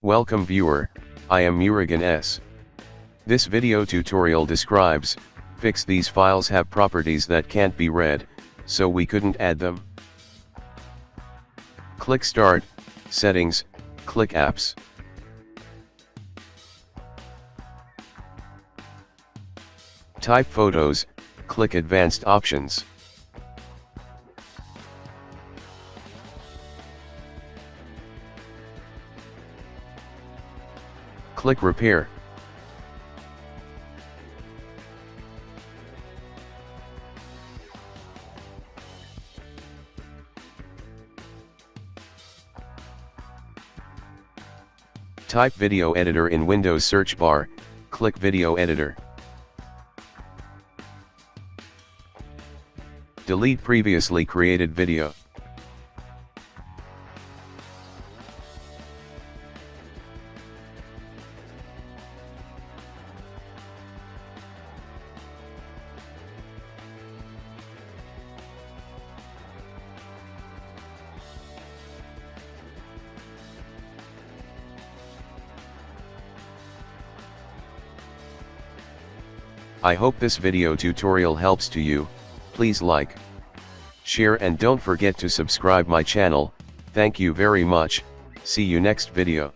Welcome viewer, I am Murugan S. This video tutorial describes, fix these files have properties that can't be read, so we couldn't add them. Click Start, Settings, click Apps. Type Photos, click Advanced Options. Click Repair. Type Video Editor in Windows search bar, click Video Editor. Delete previously created video. I hope this video tutorial helps to you. Please like, share and don't forget to subscribe my channel. Thank you very much. See you next video.